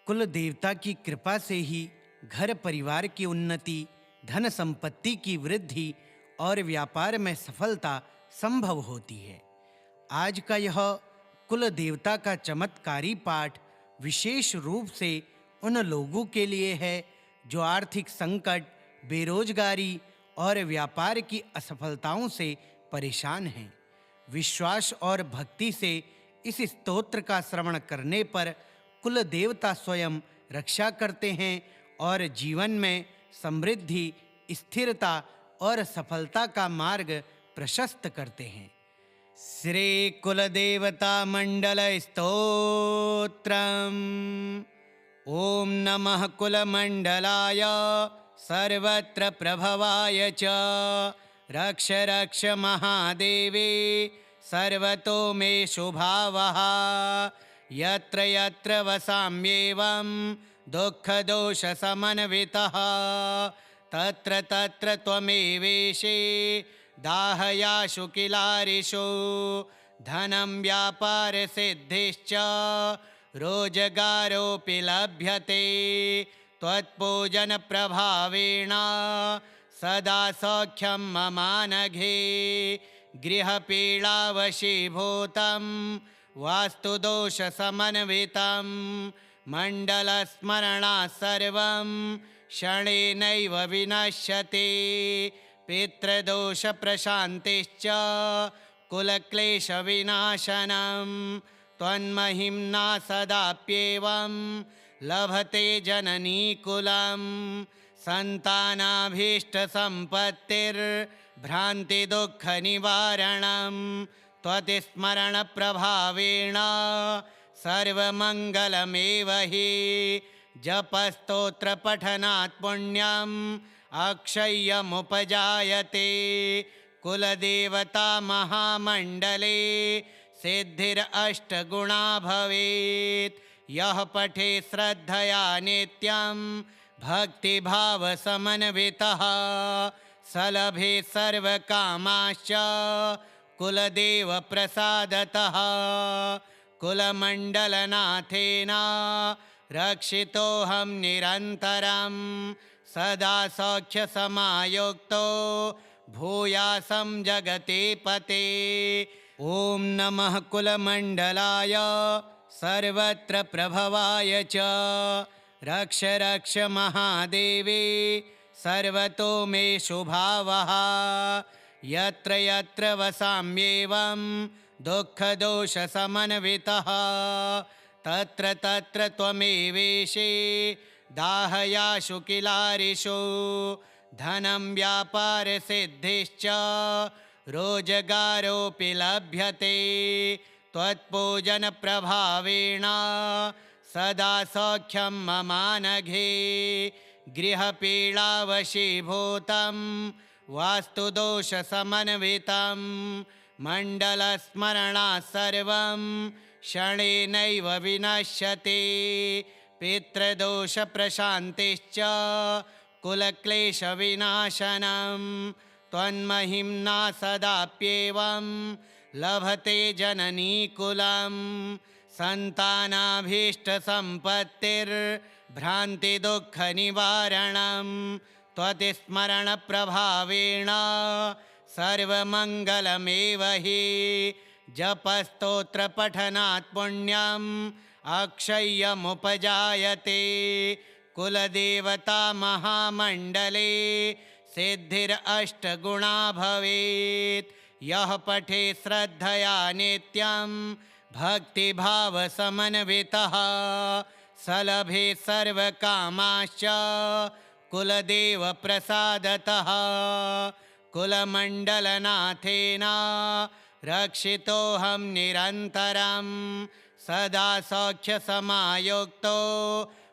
कुल देवता की कृपा से ही घर परिवार की उन्नति, धन संपत्ति की वृद्धि और व्यापार में सफलता संभव होती है। आज का यह कुल देवता का चमत्कारी पाठ विशेष रूप से उन लोगों के लिए है जो आर्थिक संकट, बेरोजगारी और व्यापार की असफलताओं से परेशान हैं। विश्वास और भक्ति से इस स्तोत्र का श्रवण करने पर कुल देवता स्वयं रक्षा करते हैं और जीवन में समृद्धि, स्थिरता और सफलता का मार्ग प्रशस्त करते हैं। श्री कुल देवता मंडल स्तोत्रम। ओम नमः कुल मंडलाय सर्वत्र प्रभवाय च रक्ष रक्ष महादेवे सर्वतो मे शुभावः। यत्र यत्र वसाम्येवं दुःखदोष समन्वितः तत्र तत्र त्वमेवेशे दाहयाशु किलारिषु। धनं व्यापार सिद्धिश्च रोजगारोऽपि लभ्यते त्वत्पूजन प्रभावेण सदा सौख्यं ममानघे। गृहपीडावशीभूतं वास्तुदोष समन्वितं मण्डलस्मरणात् सर्वं क्षणेनैव विनश्यति। पितृदोष प्रशान्तिश्च कुलक्लेशविनाशनं त्वन्महिम्ना सदाप्येवं लभते जननीकुलं। सन्तानाभीष्टसम्पत्तिर्भ्रान्तिदुःखनिवारणं त्वत्स्मरणप्रभावेण सर्वमङ्गलमेव हि। जपस्तोत्रपठनात् पुण्यम् अक्षय्यमुपजायते। कुलदेवता महामण्डले सिद्धिरष्टगुणा भवेत्। यः पठे श्रद्धया नित्यं भक्तिभावसमन्वितः स लभे सर्वकामाश्च कुलदेवप्रसादतः। कुलमण्डलनाथेन रक्षितोऽहं निरन्तरं सदा सौख्यसमायुक्तो भूयासं जगते पते। ॐ नमः कुलमण्डलाय सर्वत्र प्रभवाय च रक्ष रक्ष महादेवे सर्वतो मे शुभावः। यत्र यत्र वसाम्येवं दुःखदोष समन्वितः तत्र तत्र त्वमेवेशे दाहयाशु किलारिषु। धनं व्यापार सिद्धिश्च रोजगारोऽपि लभ्यते त्वत्पूजन प्रभावेण सदा सौख्यं ममानघे। गृहपीडावशीभूतं वास्तुदोष समन्वितं मण्डलस्मरणात् सर्वं क्षणेनैव विनश्यति। पितृदोष प्रशान्तिश्च कुलक्लेशविनाशनं त्वन्महिम्ना सदाप्येवं लभते जननीकुलं। सन्तानाभीष्टसम्पत्तिर्भ्रान्तिदुःखनिवारणं त्वत्स्मरणप्रभावेण सर्वमङ्गलमेव हि। जपस्तोत्रपठनात् पुण्यम् अक्षय्यमुपजायते। कुलदेवता महामण्डले सिद्धिरष्टगुणा भवेत्। यः पठे श्रद्धया नित्यं भक्तिभावसमन्वितः स लभे सर्वकामाश्च कुलदेवप्रसादतः। कुलमण्डलनाथेन रक्षितोऽहं निरन्तरं सदा सौख्यसमायुक्तो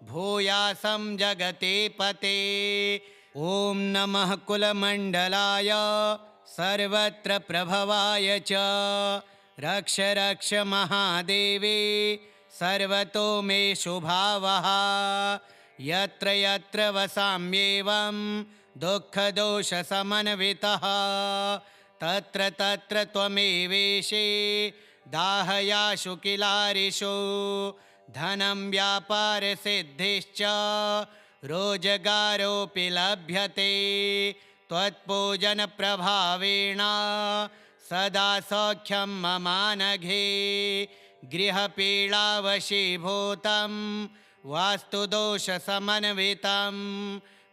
भूयासं जगते पते। ॐ नमः कुलमण्डलाय सर्वत्र प्रभवाय च रक्ष रक्ष महादेवे सर्वतो मे शुभावः। यत्र यत्र वसाम्येवं दुःखदोष समन्वितः तत्र तत्र त्वमेवेशे दाहयाशु किलारिषु। धनं व्यापारसिद्धिश्च रोजगारोऽपि लभ्यते त्वत्पूजनप्रभावेण सदा सौख्यं ममानघे गृहपीडावशीभूतं वास्तुदोषसमन्वितं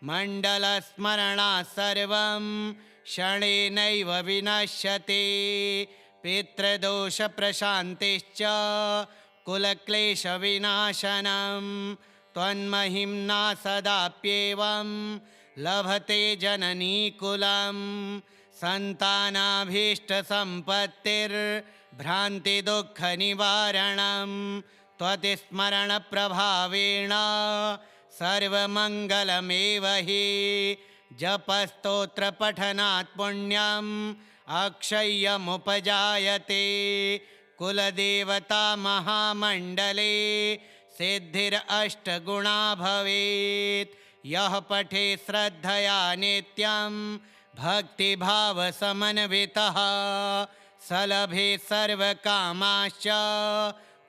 मण्डलस्मरणात् सर्वं क्षणेनैव विनश्यति पितृदोषप्रशान्तिश्च कुलक्लेशविनाशनं त्वन्महिम्ना सदाप्येवं लभते जननीकुलं सन्तानाभीष्टसम्पत्तिर्भ्रान्तिदुःखनिवारणं त्वत्स्मरणप्रभावेण सर्वमङ्गलमेव हि जपस्तोत्रपठनात् पुण्यम् अक्षय्यमुपजायते कुलदेवता महामण्डले सिद्धिरष्टगुणा भवेत् यः पठे श्रद्धया नित्यं भक्तिभावसमन्वितः स लभे सर्वकामाश्च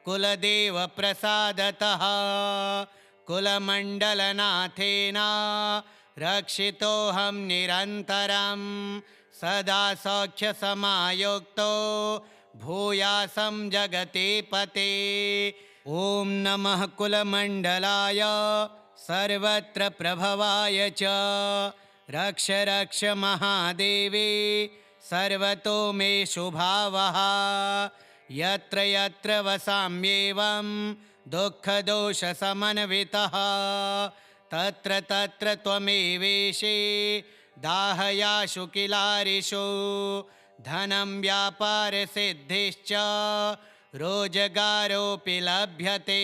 कुलदेवप्रसादतः कुलमण्डलनाथेन रक्षितोऽहं निरन्तरं सदा सौख्यसमायुक्तो भूयासं जगते पते। ॐ नमः कुलमण्डलाय सर्वत्र प्रभवाय च रक्ष रक्ष महादेवी सर्वतो मे शुभावः यत्र यत्र वसाम्येवं दुःखदोषसमन्वितः तत्र तत्र त्वमेवेशे दाहयाशु किलारिषु धनं व्यापारसिद्धिश्च रोजगारोऽपि लभ्यते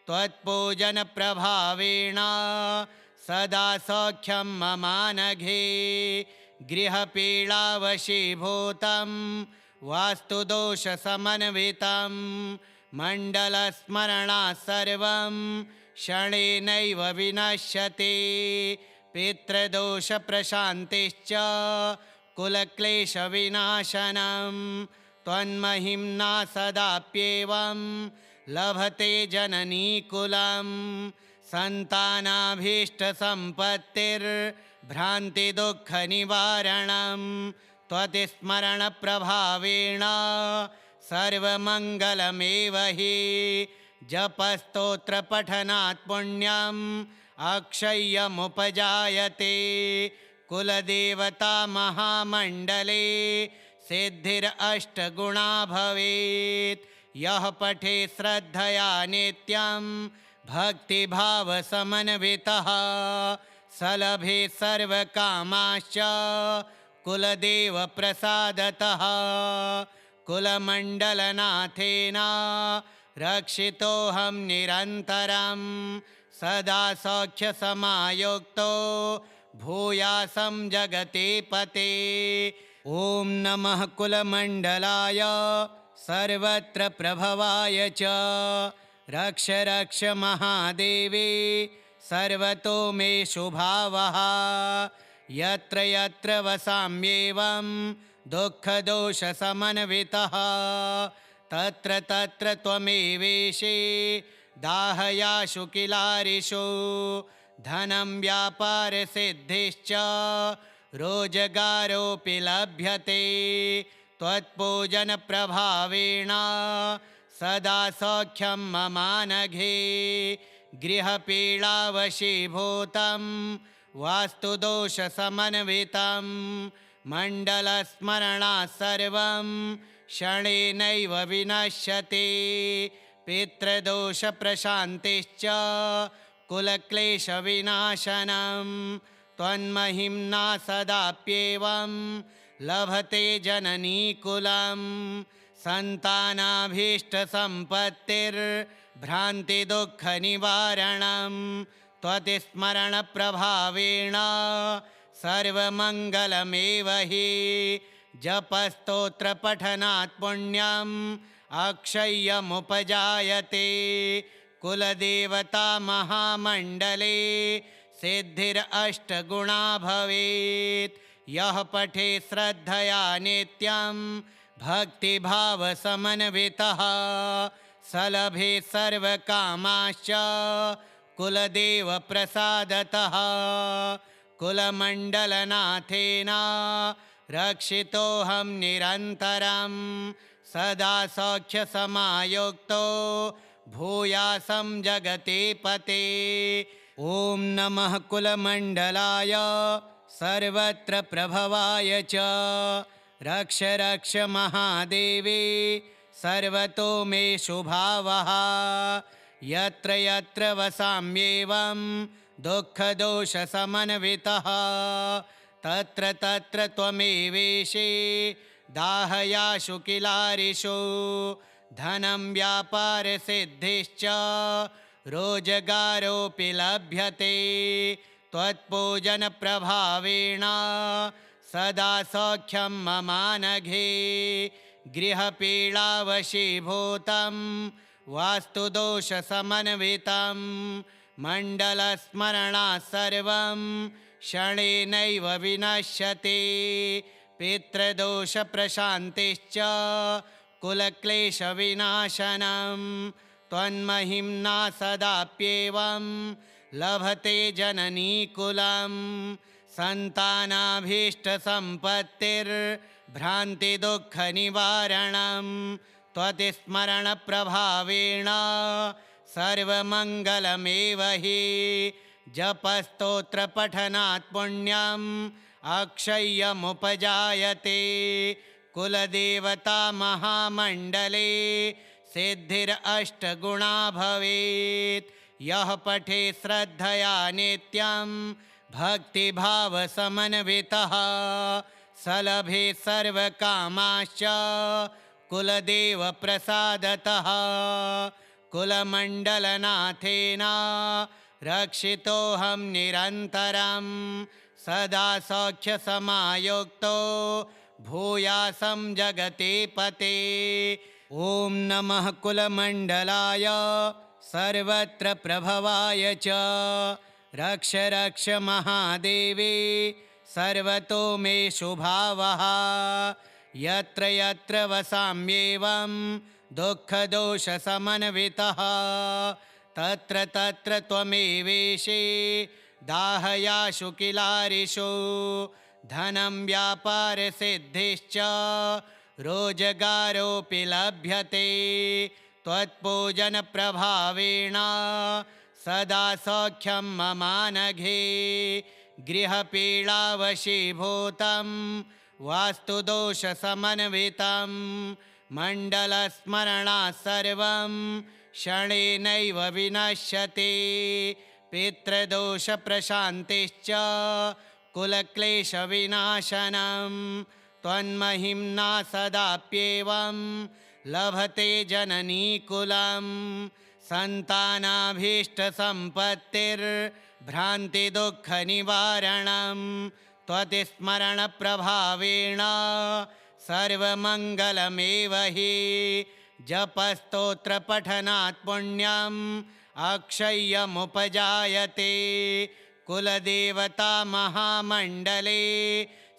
त्वत्पूजनप्रभावेण सदा सौख्यं ममानघे गृहपीडावशीभूतं वास्तुदोषसमन्वितं मण्डलस्मरणात् सर्वं क्षणेनैव विनश्यति पितृदोषप्रशान्तिश्च कुलक्लेशविनाशनं त्वन्महिम्ना सदाप्येवं लभते जननीकुलं सन्तानाभीष्टसम्पत्तिर्भ्रान्तिदुःखनिवारणं त्वत्स्मरणप्रभावेण सर्वमङ्गलमेव हि जपस्तोत्रपठनात् पुण्यम् अक्षय्यमुपजायते कुलदेवता महामण्डले सिद्धिरष्टगुणा भवेत् यः पठे श्रद्धया नित्यं भक्तिभावसमन्वितः स लभे सर्वकामाश्च कुलदेवप्रसादतः कुलमण्डलनाथेन रक्षितोऽहं निरन्तरं सदा सौख्यसमायुक्तो भूयासं जगते पते। ॐ नमः कुलमण्डलाय सर्वत्र प्रभवाय च रक्ष रक्ष महादेवी सर्वतो मे शुभावः यत्र यत्र वसाम्येवं दुःखदोषसमन्वितः तत्र तत्र त्वमेवेशे दाहयाशु किलारिषु धनं व्यापारसिद्धिश्च रोजगारोऽपि लभ्यते त्वत्पूजनप्रभावेण सदा सौख्यं ममानघे गृहपीडावशीभूतं वास्तुदोषसमन्वितं मण्डलस्मरणात् सर्वं क्षणेनैव विनश्यति पितृदोषप्रशान्तिश्च कुलक्लेशविनाशनं त्वन्महिम्ना सदाप्येवं लभते जननीकुलं सन्तानाभीष्टसम्पत्तिर्भ्रान्तिदुःखनिवारणं त्वत्स्मरणप्रभावेण सर्वमङ्गलमेव हि जपस्तोत्रपठनात् पुण्यम् अक्षय्यमुपजायते कुलदेवता महामण्डले सिद्धिरष्टगुणा भवेत् यः पठे श्रद्धया नित्यं भक्तिभावसमन्वितः सलभे सर्वकामाश्च कुलदेवप्रसादतः कुलमण्डलनाथेन रक्षितोऽहं निरन्तरं सदा सौख्यसमायुक्तो भूयासं जगते पते। ॐ नमः कुलमण्डलाय सर्वत्र प्रभवाय च रक्ष रक्ष महादेवे सर्वतो मे शुभावः। यत्र यत्र वसाम्येवं दुःखदोषसमन्वितः तत्र तत्र त्वमेवेशे दाहयाशु किलारिषु धनं व्यापारसिद्धिश्च रोजगारोऽपि लभ्यते त्वत्पूजनप्रभावेण सदा सौख्यं ममानघे गृहपीडावशीभूतं वास्तुदोषसमन्वितं मण्डलस्मरणात् सर्वं क्षणेनैव विनश्यति पितृदोषप्रशान्तिश्च कुलक्लेशविनाशनं त्वन्महिम्ना सदाप्येवं लभते जननीकुलं सन्तानाभीष्टसम्पत्तिर्भ्रान्तिदुःखनिवारणं त्वतिस्मरणप्रभावेण सर्वमङ्गलमेव हि जपस्तोत्रपठनात् पुण्यम् अक्षय्यमुपजायते कुलदेवता महामण्डले सिद्धिरष्टगुणा भवेत् यः पठे श्रद्धया नित्यं भक्तिभावसमन्वितः सलभे सर्वकामाश्च कुलदेवप्रसादतः कुलमण्डलनाथेन रक्षितोऽहं निरन्तरं सदा सौख्यसमायुक्तो भूयासं जगते पते। ॐ नमः कुलमण्डलाय सर्वत्र प्रभवाय च रक्ष रक्ष महादेवे सर्वतो मे शुभावः। यत्र यत्र वसाम्येवं दुःखदोषसमन्वितः तत्र तत्र त्वमेवेशे दाहयाशु किलारिषु धनं व्यापारसिद्धिश्च रोजगारोऽपि लभ्यते त्वत्पूजनप्रभावेण सदा सौख्यं ममानघे गृहपीडावशीभूतं वास्तुदोषसमन्वितं मण्डलस्मरणात् सर्वं क्षणेनैव विनश्यति पितृदोषप्रशान्तिश्च कुलक्लेशविनाशनं त्वन्महिम्ना सदाप्येवं लभते जननीकुलं सन्तानाभीष्टसम्पत्तिर्भ्रान्तिदुःखनिवारणं त्वतिस्मरणप्रभावेण सर्वमङ्गलमेव हि जपस्तोत्रपठनात् पुण्यम् अक्षय्यमुपजायते कुलदेवता महामण्डले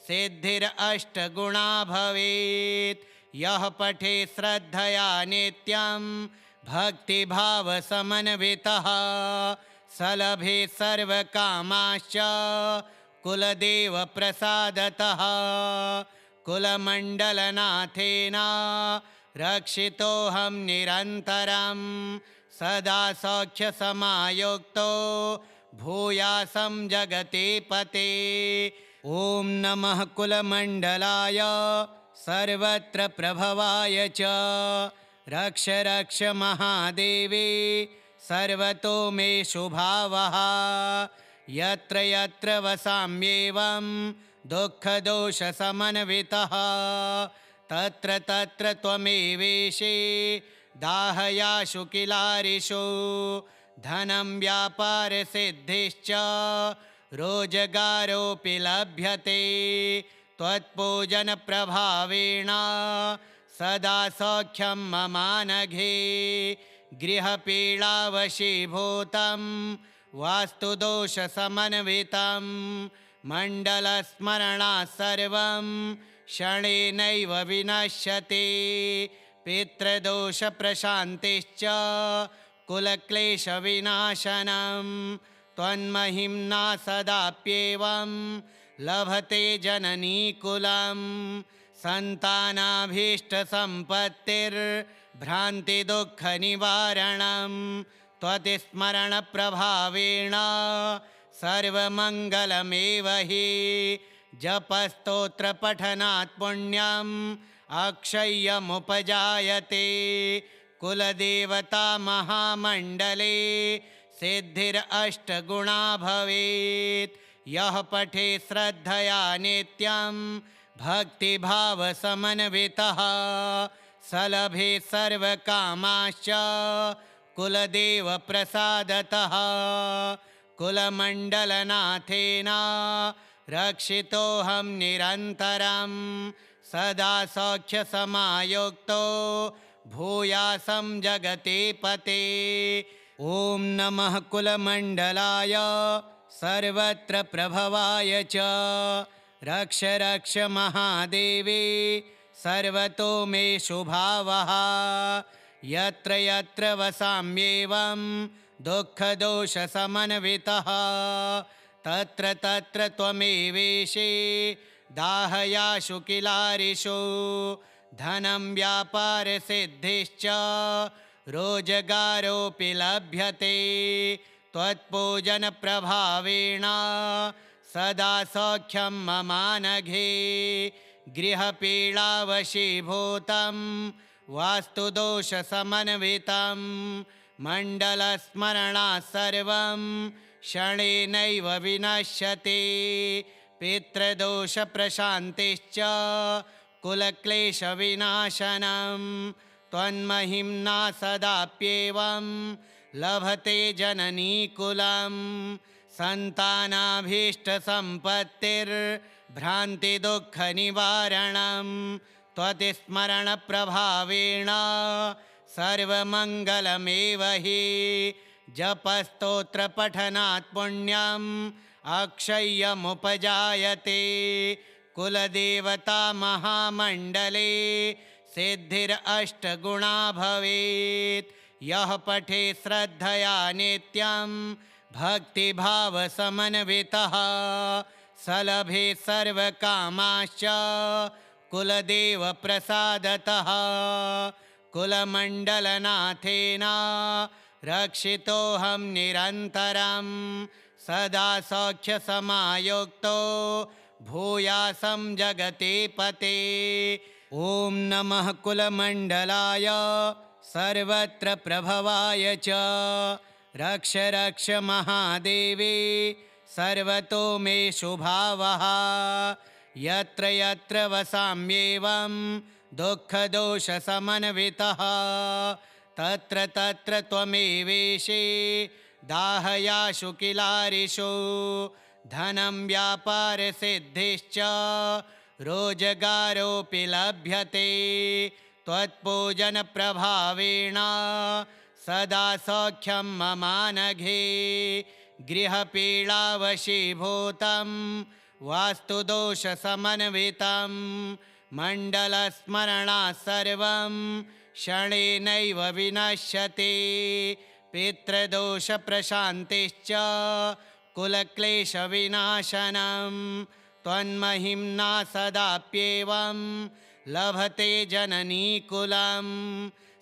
सिद्धिरष्टगुणा भवेत् यः पठे श्रद्धया नित्यं भक्तिभावसमन्वितः सलभे सर्वकामाश्च कुलदेवप्रसादतः कुलमण्डलनाथेन रक्षितोऽहं निरन्तरं सदा सौख्यसमायुक्तो भूयासं जगते पते। ॐ नमः कुलमण्डलाय सर्वत्र प्रभवाय च रक्ष रक्ष महादेवे सर्वतो मे शुभावः। यत्र यत्र वसाम्येवं दुःखदोषसमन्वितः तत्र तत्र त्वमेवेशे दाहयाशु किलारिषु धनं व्यापारसिद्धिश्च रोजगारोऽपि लभ्यते त्वत्पूजनप्रभावेण सदा सौख्यं ममानघे गृहपीडावशीभूतं वास्तुदोषसमन्वितं मण्डलस्मरणात् सर्वं क्षणेनैव विनश्यति पितृदोषप्रशान्तिश्च कुलक्लेशविनाशनं त्वन्महिम्ना सदाप्येवं लभते जननीकुलं सन्तानाभीष्टसम्पत्तिर्भ्रान्तिदुःखनिवारणं त्वतिस्मरणप्रभावेण सर्वमङ्गलमेव हि जपस्तोत्रपठनात् पुण्यम् अक्षय्यमुपजायते कुलदेवता महामण्डले सिद्धिरष्टगुणा भवेत् यः पठे श्रद्धया नित्यं भक्तिभावसमन्वितः स लभे सर्वकामाश्च कुलदेवप्रसादतः कुलमण्डलनाथेन रक्षितोऽहं निरन्तरं सदा सौख्यसमायुक्तो भूयासं जगते पते। ॐ नमः कुलमण्डलाय सर्वत्र प्रभवाय च रक्ष रक्ष महादेवी सर्वतो मे शुभावः यत्र यत्र वसाम्येवं दुःखदोषसमन्वितः तत्र तत्र त्वमेवेशे दाहयाशु किलारिषु धनं व्यापारसिद्धिश्च रोजगारोऽपि लभ्यते त्वत्पूजनप्रभावेण सदा सौख्यं ममानघे गृहपीडावशीभूतं वास्तुदोषसमन्वितं मण्डलस्मरणात् सर्वं क्षणेनैव विनश्यते पितृदोषप्रशान्तिश्च कुलक्लेशविनाशनं त्वन्महिम्ना सदाप्येवं लभते जननीकुलं सन्तानाभीष्टसम्पत्तिर्भ्रान्तिदुःखनिवारणं त्वतिस्मरणप्रभावेण सर्वमङ्गलमेव हि जपस्तोत्रपठनात् पुण्यम् अक्षय्यमुपजायते कुलदेवता महामण्डले सिद्धिरष्टगुणा भवेत् यः पठे श्रद्धया नित्यं भक्तिभावसमन्वितः स लभे सर्वकामाश्च कुलदेवप्रसादतः कुलमण्डलनाथेन रक्षितोऽहं निरन्तरं सदा सौख्यसमायुक्तो भूयासं जगते पते। ॐ नमः कुलमण्डलाय सर्वत्र प्रभवाय च रक्ष रक्ष महादेवी सर्वतो मे शुभावः यत्र यत्र वसाम्येवं दुःखदोषसमन्वितः तत्र तत्र त्वमेवेशे दाहयाशु किलारिषु धनं व्यापारसिद्धिश्च रोजगारोऽपि लभ्यते त्वत्पूजनप्रभावेण सदा सौख्यं ममानघे गृहपीडावशीभूतं वास्तुदोषसमन्वितं मण्डलस्मरणात् सर्वं क्षणेनैव विनश्यते पितृदोषप्रशान्तिश्च कुलक्लेशविनाशनं त्वन्महिम्ना सदाप्येवं लभते जननीकुलं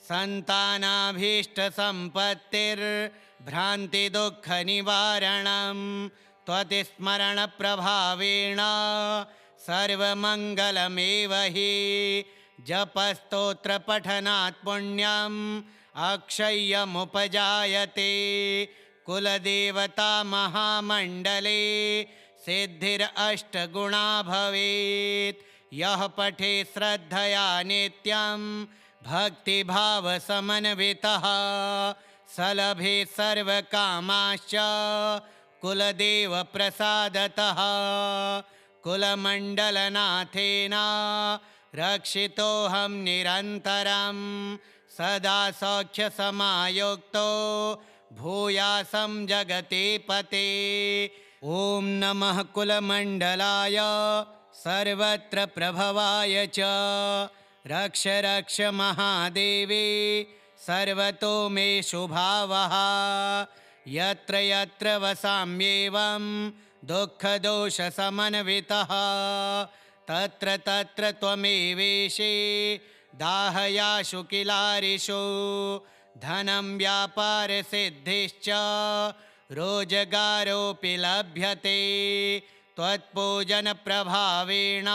सन्तानाभीष्टसम्पत्तिर्भ्रान्तिदुःखनिवारणं त्वतिस्मरणप्रभावेण सर्वमङ्गलमेव हि जपस्तोत्रपठनात् पुण्यम् अक्षय्यमुपजायते कुलदेवता महामण्डले सिद्धिरष्टगुणा भवेत् यः पठे श्रद्धया नित्यं भक्तिभावसमन्वितः स लभे सर्वकामाश्च कुलदेवप्रसादतः कुलमण्डलनाथेन रक्षितोऽहं निरन्तरं सदा सौख्यसमायुक्तो भूयासं जगते पते। ॐ नमः कुलमण्डलाय सर्वत्र प्रभवाय च रक्ष रक्ष महादेवे सर्वतो मे शुभावः। यत्र यत्र वसाम्येवं दुःखदोषसमन्वितः तत्र तत्र त्वमेवेशे दाहयाशु किलारिषु। धनं व्यापारसिद्धिश्च रोजगारोऽपि लभ्यते त्वत्पूजनप्रभावेण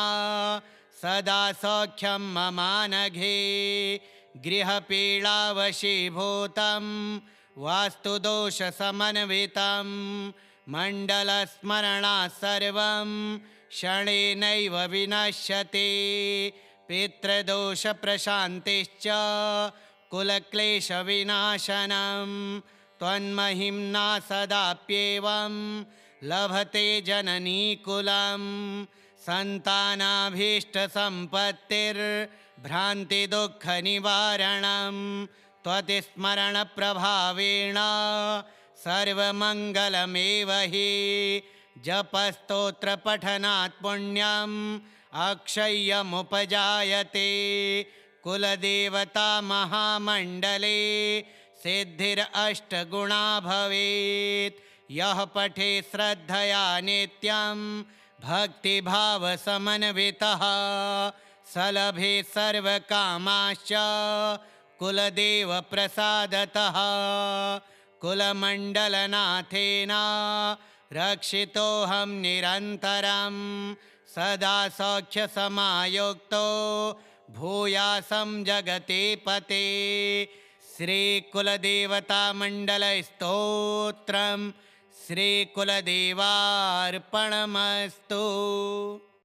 सदा सौख्यं ममानघे। गृहपीडावशीभूतं वास्तुदोषसमन्वितं मण्डलस्मरणात् सर्वं क्षणेनैव विनश्यते। पितृदोषप्रशान्तिश्च कुलक्लेशविनाशनं त्वन्महिम्ना सदाप्येवं लभते जननीकुलं। सन्तानाभीष्टसम्पत्तिर्भ्रान्तिदुःखनिवारणं त्वत्स्मरणप्रभावेण सर्वमङ्गलमेव हि। जपस्तोत्रपठनात् पुण्यम् अक्षय्यमुपजायते कुलदेवता महामण्डले सिद्धिरष्टगुणा भवेत्। यः पठे श्रद्धया नित्यं भक्तिभावसमन्वितः स लभे सर्वकामाश्च कुलदेवप्रसादतः। कुलमण्डलनाथेन रक्षितोऽहं निरन्तरं सदा सौख्यसमायुक्तो भूयासं जगते पते। श्रीकुलदेवतामण्डलस्तोत्रम् श्रीकुलदेवार्पणमस्तु।